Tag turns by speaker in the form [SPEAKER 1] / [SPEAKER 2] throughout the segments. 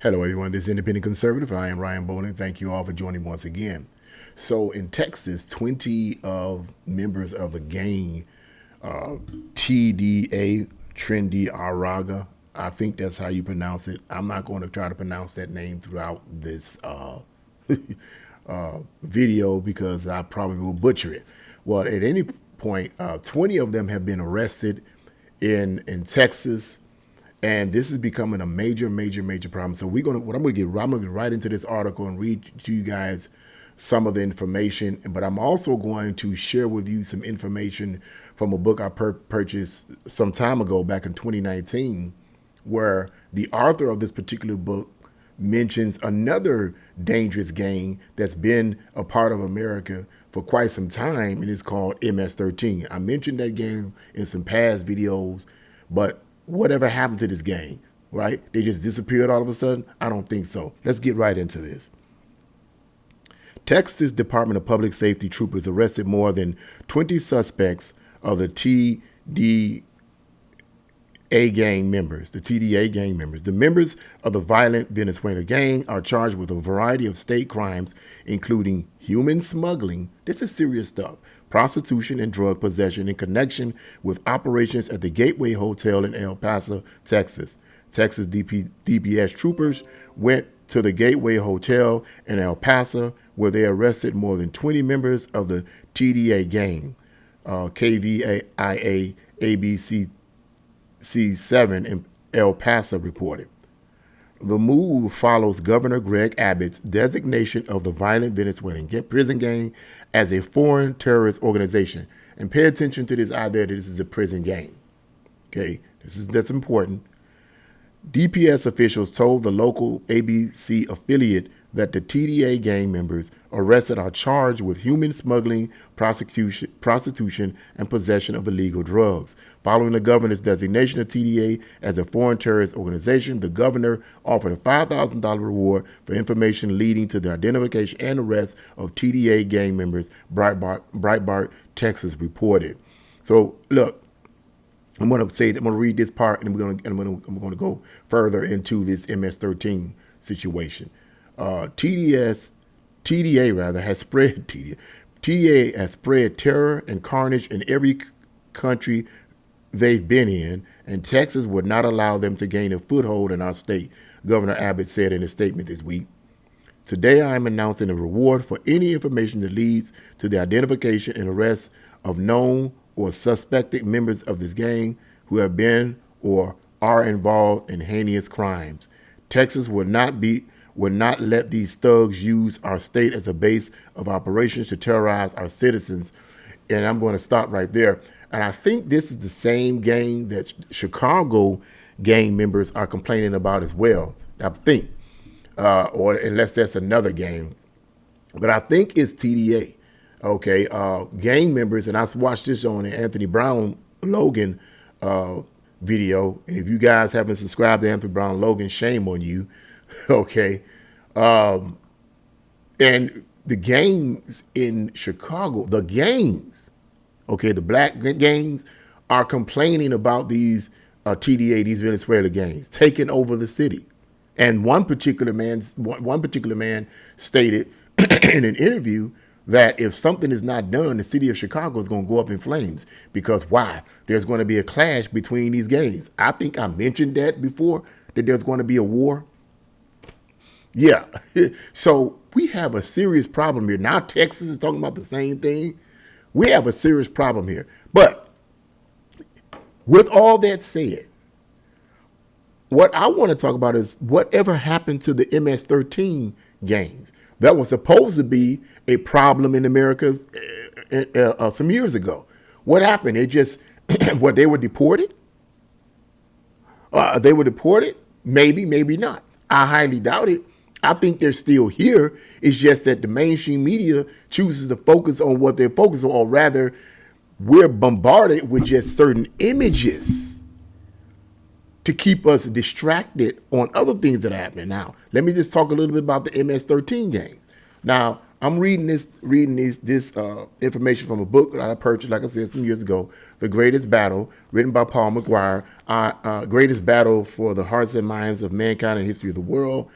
[SPEAKER 1] Hello, everyone. This is Independent Conservative. I am Ryan Bowling. Thank you all for joining once again. So, in Texas, 20 of members of the gang TDA, Trendy Araga, I think that's how you pronounce it. I'm not going to try to pronounce that name throughout this video because I probably will butcher it. Well, at any point, 20 of them have been arrested in Texas, and this is becoming a major problem. So I'm gonna get right into this article and read to you guys some of the information. But I'm also going to share with you some information from a book I purchased some time ago, back in 2019, where the author of this particular book mentions another dangerous gang that's been a part of America for quite some time, and it's called MS-13. I mentioned that gang in some past videos, but whatever happened to this gang, right? They just disappeared all of a sudden? I don't think so. Let's get right into this. Texas Department of Public Safety troopers arrested more than 20 suspects of the TDA gang members. The members of the violent Venezuela gang are charged with a variety of state crimes, including human smuggling. This is serious stuff. Prostitution and drug possession in connection with operations at the Gateway Hotel in El Paso, Texas. Texas DPS troopers went to the Gateway Hotel in El Paso, where they arrested more than 20 members of the TDA gang, KVIA ABC C7 in El Paso reported. The move follows Governor Greg Abbott's designation of the violent Venezuelan prison gang as a foreign terrorist organization. And pay attention to this idea that this is a prison gang. Okay, that's important. DPS officials told the local ABC affiliate that the TDA gang members arrested are charged with human smuggling, prostitution, and possession of illegal drugs. Following the governor's designation of TDA as a foreign terrorist organization, the governor offered a $5,000 reward for information leading to the identification and arrest of TDA gang members, Breitbart, Texas reported. So, look, I'm going to read this part, and I'm going to go further into this MS-13 situation. TDA has spread terror and carnage in every country they've been in, and Texas would not allow them to gain a foothold in our state, Governor Abbott said in a statement this week. Today, I am announcing a reward for any information that leads to the identification and arrest of known or suspected members of this gang who have been or are involved in heinous crimes. Texas would not let these thugs use our state as a base of operations to terrorize our citizens. And I'm going to stop right there. And I think this is the same gang that Chicago gang members are complaining about as well. I think, or unless that's another gang. But I think it's TDA. Okay, gang members, and I watched this on the Anthony Brown Logan video. And if you guys haven't subscribed to Anthony Brown Logan, shame on you. Okay. And the gangs in Chicago, the black gangs are complaining about these TDA, these Venezuela gangs, taking over the city. And one particular man stated in an interview that if something is not done, the city of Chicago is going to go up in flames. Because why? There's going to be a clash between these gangs. I think I mentioned that before, that there's going to be a war. Yeah. So we have a serious problem here. Now Texas is talking about the same thing. We have a serious problem here. But with all that said, what I want to talk about is whatever happened to the MS-13 gangs. That was supposed to be a problem in America some years ago. What happened? They just, they were deported? They were deported? Maybe, maybe not. I highly doubt it. I think they're still here. It's just that the mainstream media chooses to focus on what they're focused on, or rather, we're bombarded with just certain images to keep us distracted on other things that are happening. Now, let me just talk a little bit about the MS-13 gang. Now, I'm reading this information from a book that I purchased, like I said, some years ago, The Greatest Battle, written by Paul McGuire, Greatest Battle for the Hearts and Minds of Mankind and History of the World,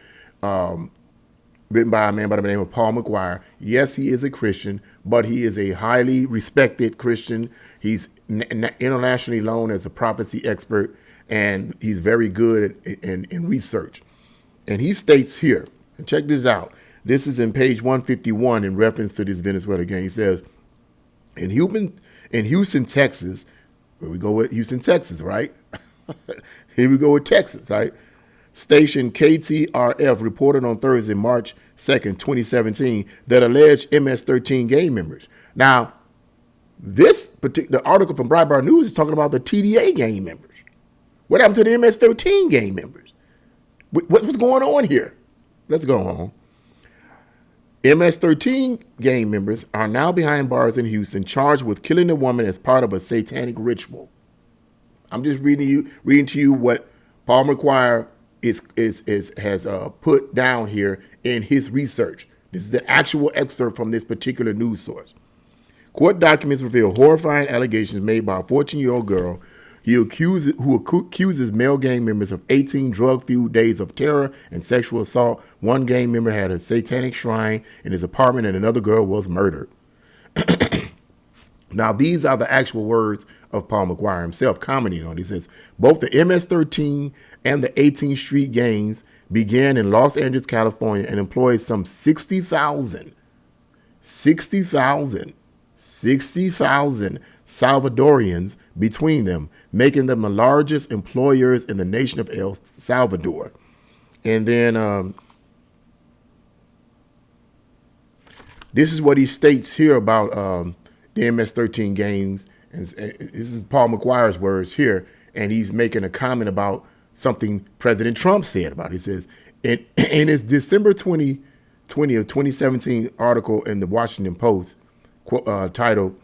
[SPEAKER 1] written by a man by the name of Paul McGuire. Yes, he is a Christian, but he is a highly respected Christian. He's internationally known as a prophecy expert, and he's very good in research. And he states here, and check this out. This is in page 151 in reference to this Venezuela game. He says, in Houston, Texas, where we go with Houston, Texas, right? Here we go with Texas, right? Station KTRF reported on Thursday, March 2nd, 2017, that alleged MS-13 gang members. Now, this particular article from Breitbart News is talking about the TDA gang members. What happened to the MS-13 gang members? What's going on here? Let's go on. MS-13 gang members are now behind bars in Houston, charged with killing a woman as part of a satanic ritual. I'm just reading to you what Paul McGuire has put down here in his research. This is the actual excerpt from this particular news source. Court documents reveal horrifying allegations made by a 14-year-old girl who accuses male gang members of 18 drug-fueled days of terror and sexual assault. One gang member had a satanic shrine in his apartment, and another girl was murdered. Now, these are the actual words of Paul McGuire himself commenting on it. He says, both the MS-13 and the 18th Street gangs began in Los Angeles, California, and employed some 60,000 Salvadorians between them, making them the largest employers in the nation of El Salvador. And then this is what he states here about the MS-13 gangs. And this is Paul McGuire's words here, and he's making a comment about something President Trump said about it. He says, in his December 2017 article in the Washington Post, titled,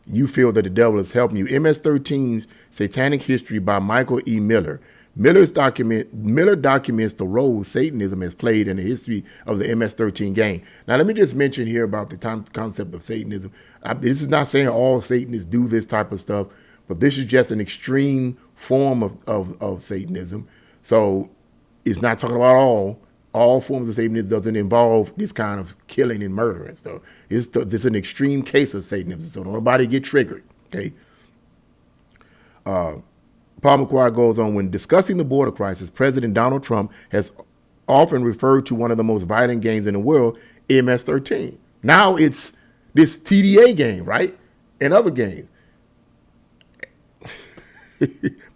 [SPEAKER 1] "You Feel That the Devil Is Helping You, MS-13's Satanic History" by Michael E. Miller. Miller documents the role Satanism has played in the history of the MS-13 gang. Now, let me just mention here about the concept of Satanism. This is not saying all Satanists do this type of stuff, but this is just an extreme form of Satanism. So it's not talking about all forms of Satanism. Doesn't involve this kind of killing and murder and stuff. It's an extreme case of Satanism, so don't nobody get triggered, okay? Paul McGuire goes on, when discussing the border crisis, President Donald Trump has often referred to one of the most violent gangs in the world, MS-13. Now it's this TDA gang, right? And other gangs.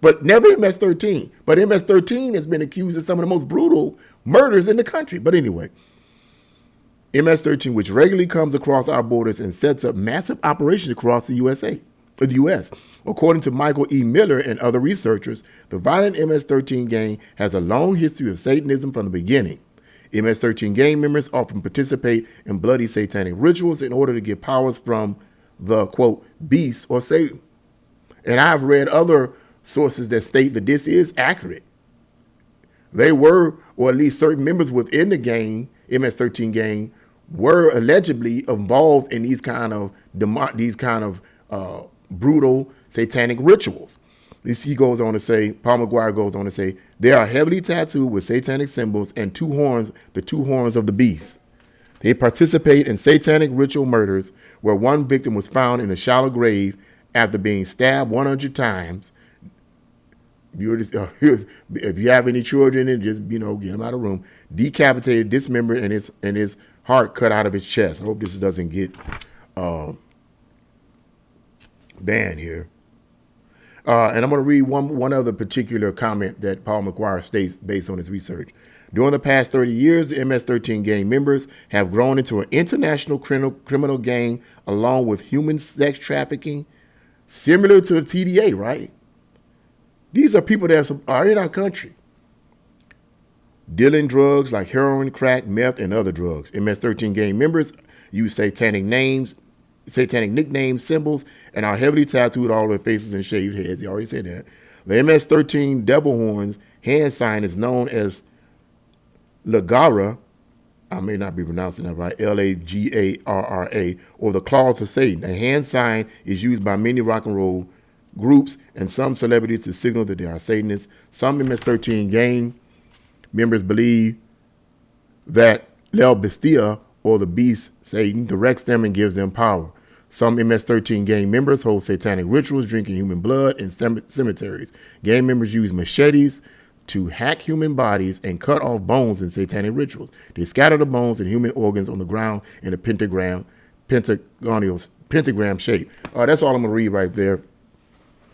[SPEAKER 1] But never MS-13. But MS-13 has been accused of some of the most brutal murders in the country. But anyway, MS-13, which regularly comes across our borders and sets up massive operations across the U.S. According to Michael E. Miller and other researchers, the violent MS-13 gang has a long history of Satanism from the beginning. MS-13 gang members often participate in bloody satanic rituals in order to get powers from the, quote, beast or Satan. And I've read other sources that state that this is accurate. They were, or at least certain members within the gang, MS-13 gang, were allegedly involved in these kind of brutal satanic rituals. He goes on to say, Paul McGuire goes on to say, they are heavily tattooed with satanic symbols and the two horns of the beast. They participate in satanic ritual murders where one victim was found in a shallow grave after being stabbed 100 times. If you have any children, and just, get them out of the room, decapitated, dismembered, and his heart cut out of his chest. I hope this doesn't get banned here. And I'm going to read one other particular comment that Paul McGuire states based on his research. During the past 30 years, the MS-13 gang members have grown into an international criminal gang along with human sex trafficking, similar to the TDA, right? These are people that are in our country, dealing drugs like heroin, crack, meth, and other drugs. MS-13 gang members use satanic nicknames, symbols, and are heavily tattooed all their faces and shaved heads. He already said that. The MS-13 devil horns hand sign is known as Lagara I may not be pronouncing that right, Lagarra, or the claws of Satan. A hand sign is used by many rock and roll groups and some celebrities to signal that they are Satanists. Some MS-13 gang members believe that La Bestia, or the beast Satan, directs them and gives them power. Some MS-13 gang members hold satanic rituals, drinking human blood in cemeteries. Gang members use machetes to hack human bodies and cut off bones in satanic rituals. They scatter the bones and human organs on the ground in a pentagram shape. That's all I'm going to read right there.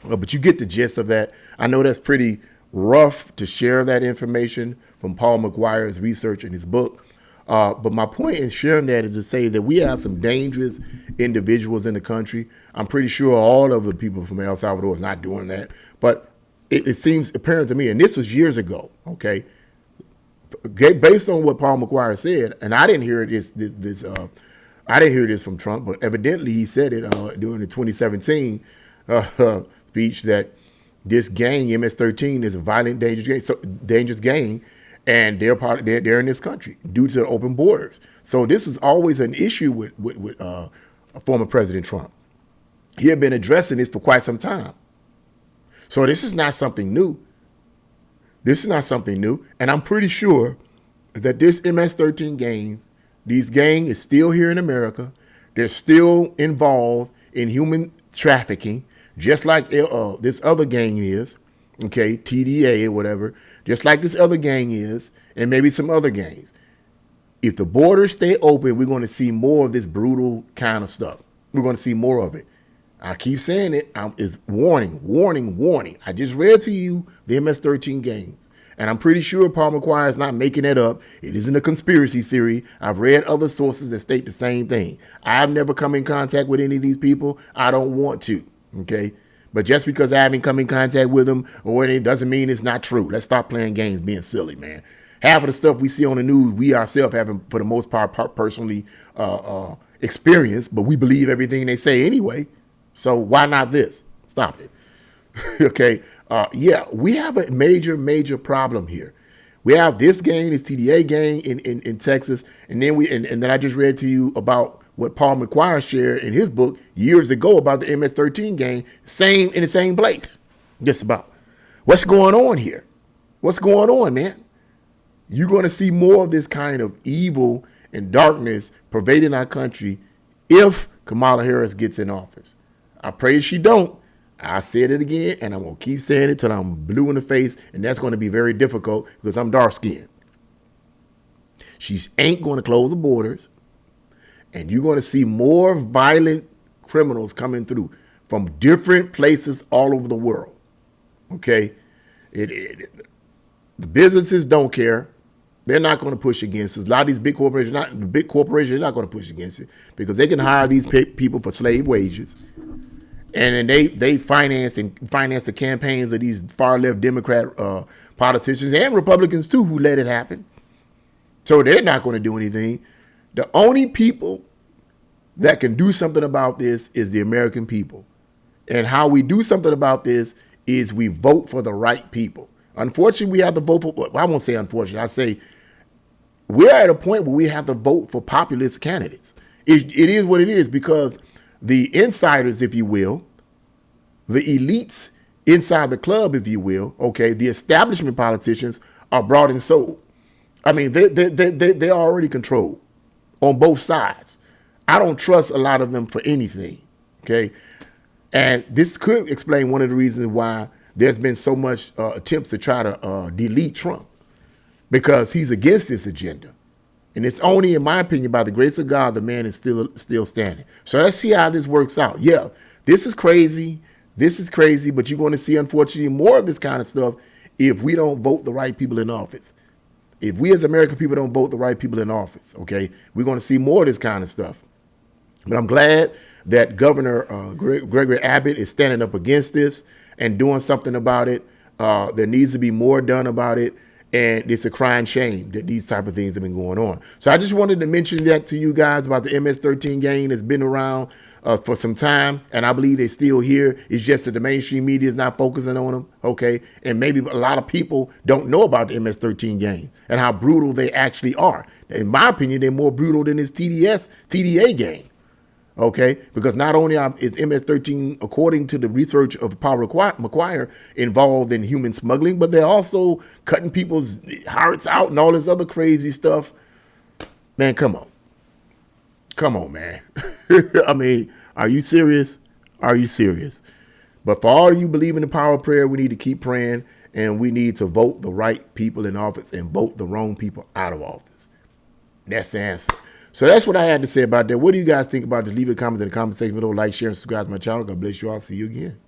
[SPEAKER 1] But you get the gist of that. I know that's pretty rough to share that information from Paul McGuire's research in his book. But my point in sharing that is to say that we have some dangerous individuals in the country. I'm pretty sure all of the people from El Salvador is not doing that. But it seems apparent to me, and this was years ago, okay, based on what Paul McGuire said, and I didn't hear I didn't hear this from Trump, but evidently he said it during the 2017 speech that this gang, MS-13, is a violent, dangerous gang, and they're in this country due to the open borders. So this is always an issue with former President Trump. He had been addressing this for quite some time. So this is not something new. And I'm pretty sure that this MS-13 gang is still here in America. They're still involved in human trafficking, just like this other gang is, okay, TDA or whatever, just like this other gang is, and maybe some other gangs. If the borders stay open, we're going to see more of this brutal kind of stuff. We're going to see more of it. I keep saying it. It's warning, warning, warning. I just read to you the MS-13 gangs. And I'm pretty sure Paul McGuire is not making that up. It isn't a conspiracy theory. I've read other sources that state the same thing. I've never come in contact with any of these people. I don't want to, okay? But just because I haven't come in contact with them or anything doesn't mean it's not true. Let's stop playing games, being silly, man. Half of the stuff we see on the news, we ourselves haven't, for the most part, personally experienced, but we believe everything they say anyway. So why not this? Stop it. Okay. Yeah, we have a major problem here. We have this gang, this TDA gang in Texas, and then I just read to you about what Paul McGuire shared in his book years ago about the MS-13 gang, in the same place. Just about. What's going on here? What's going on, man? You're going to see more of this kind of evil and darkness pervading our country if Kamala Harris gets in office. I pray she don't. I said it again, and I'm going to keep saying it till I'm blue in the face, and that's going to be very difficult because I'm dark-skinned. She ain't going to close the borders, and you're going to see more violent criminals coming through from different places all over the world, okay? The businesses don't care. They're not going to push against it. A lot of these big corporations, they're not going to push against it because they can hire these people for slave wages. And then they finance the campaigns of these far left Democrat politicians and Republicans too, who let it happen. So they're not going to do anything. The only people that can do something about this is the American people. And how we do something about this is we vote for the right people. Unfortunately, we have to vote for, well, I won't say unfortunately, I say we're at a point where we have to vote for populist candidates. It is what it is because the insiders, if you will, the elites inside the club, if you will, okay, the establishment politicians are brought and sold. I mean, they're already controlled on both sides. I don't trust a lot of them for anything, okay? And this could explain one of the reasons why there's been so much attempts to try to delete Trump, because he's against this agenda. And it's only, in my opinion, by the grace of God, the man is still standing. So let's see how this works out. Yeah, this is crazy. This is crazy, but you're going to see, unfortunately, more of this kind of stuff if we don't vote the right people in office. If we as American people don't vote the right people in office, okay, we're going to see more of this kind of stuff. But I'm glad that Governor Gregory Abbott is standing up against this and doing something about it. There needs to be more done about it. And it's a crying shame that these type of things have been going on. So I just wanted to mention that to you guys about the MS-13 gang that's been around for some time, and I believe they're still here. It's just that the mainstream media is not focusing on them, okay? And maybe a lot of people don't know about the MS-13 gang and how brutal they actually are. In my opinion, they're more brutal than this TDA gang, okay? Because not only is MS-13, according to the research of Paul McQuire, involved in human smuggling, but they're also cutting people's hearts out and all this other crazy stuff. Man, come on. Come on, man. I mean, are you serious? Are you serious? But for all of you believe in the power of prayer, we need to keep praying, and we need to vote the right people in office and vote the wrong people out of office. That's the answer. So that's what I had to say about that. What do you guys think about this? Leave a comment in the comment section below. Like, share, and subscribe to my channel. God bless you all. See you again.